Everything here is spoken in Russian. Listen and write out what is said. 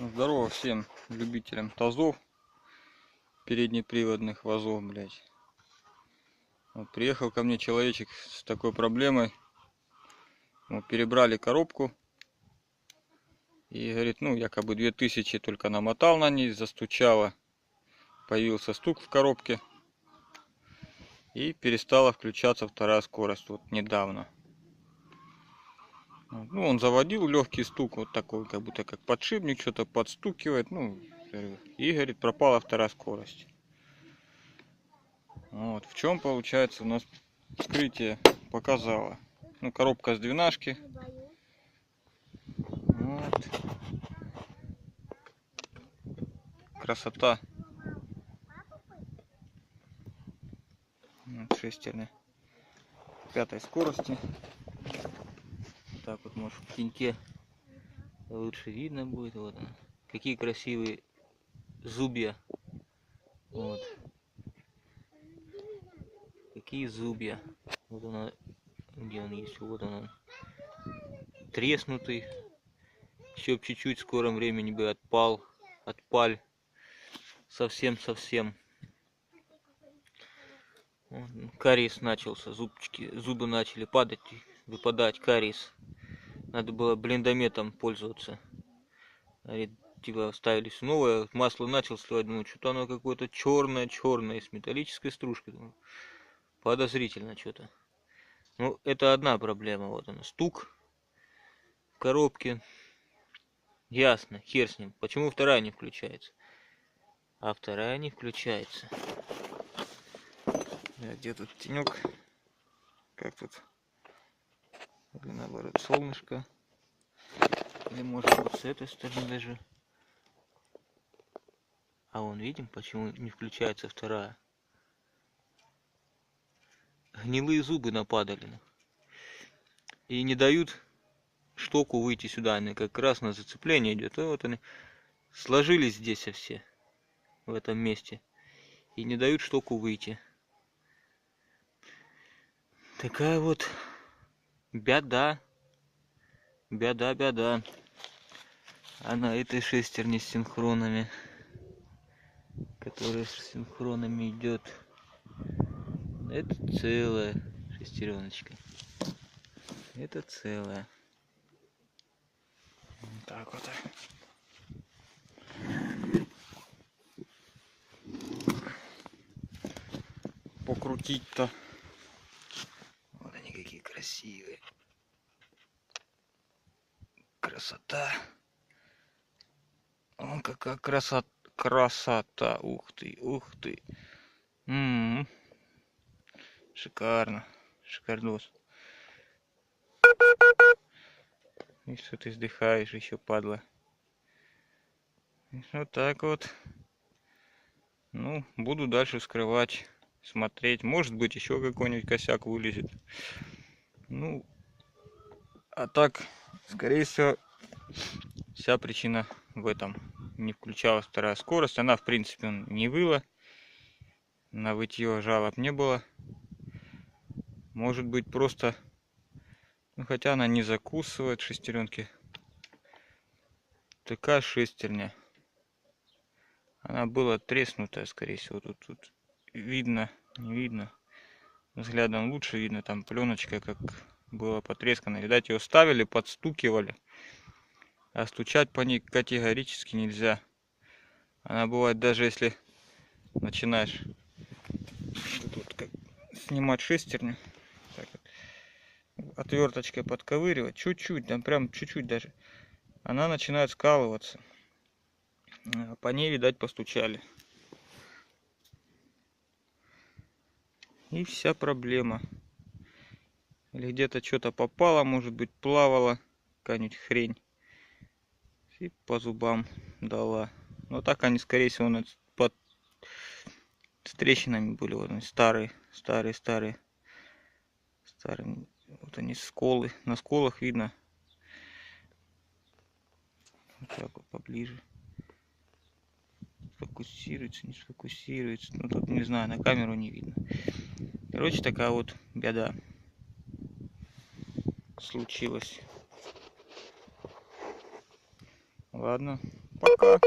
Здорово всем любителям тазов, переднеприводных вазов, блядь. Вот приехал ко мне человечек с такой проблемой. Мы перебрали коробку. И говорит, ну якобы 2000 только намотал на ней, застучало. Появился стук в коробке. И перестала включаться вторая скорость вот недавно. Ну, он заводил легкий стук, вот такой, как будто как подшипник, что-то подстукивает. Ну, и говорит, пропала вторая скорость. Вот, в чем получается у нас вскрытие показало. Ну, коробка с двенашки. Вот. Красота. Вот, шестерня пятой скорости. Так вот, может, в теньке лучше видно будет. Вот она. Какие красивые зубья. Вот. Какие зубья. Вот она. Где он есть? Вот он. Треснутый. Еще чуть-чуть в скором времени бы отпаль. Совсем. Кариес начался, зубы начали падать, выпадать, кариес. Надо было блендометом пользоваться. Типа ставили все новое, масло начал сливать, думаю, что-то оно какое-то черное с металлической стружкой. Думаю, подозрительно что-то. Ну, это одна проблема, вот она, стук в коробке. Ясно, хер с ним. Почему вторая не включается? А вторая не включается. Где тут тенек? Как тут? Или наоборот солнышко? Или может вот с этой стороны даже? А вон видим, почему не включается вторая? Гнилые зубы нападали. И не дают штоку выйти сюда. Они как раз на зацепление идет. И вот они сложились здесь все. В этом месте. И не дают штоку выйти. Такая вот беда. Беда. А на этой шестерне с синхронами, которая с синхронами идет, это целая шестереночка. Это целая. Вот так вот. Покрутить-то. Вот они какие красивые. Красота. О, какая красота. Ух ты. Шикарно. Шикардос. И что ты вздыхаешь еще, падла. Вот так вот. Ну, буду дальше вскрывать, смотреть. Может быть, еще какой-нибудь косяк вылезет. Ну, а так, скорее всего, вся причина в этом. Не включалась вторая скорость. Она, в принципе, не выла. На вытье жалоб не было. Может быть, просто... Ну, хотя она не закусывает шестеренки. Такая шестерня. Она была треснутая, скорее всего. Тут видно, не видно. Взглядом лучше видно. Там пленочка как была потрескана. Видать, ее ставили, подстукивали. А стучать по ней категорически нельзя. Она бывает, даже если начинаешь вот как снимать шестерню, так вот, отверточкой подковыривать, чуть-чуть, там прям чуть-чуть даже, она начинает скалываться. По ней, видать, постучали. И вся проблема. Или где-то что-то попало, может быть, плавала какая-нибудь хрень. И по зубам дала. Но так они, скорее всего, с трещинами были. Вот они старые. Вот они сколы. На сколах видно. Вот так вот поближе. Фокусируется, не сфокусируется. Ну тут не знаю, на камеру не видно. Короче, такая вот беда случилась. Ладно, пока.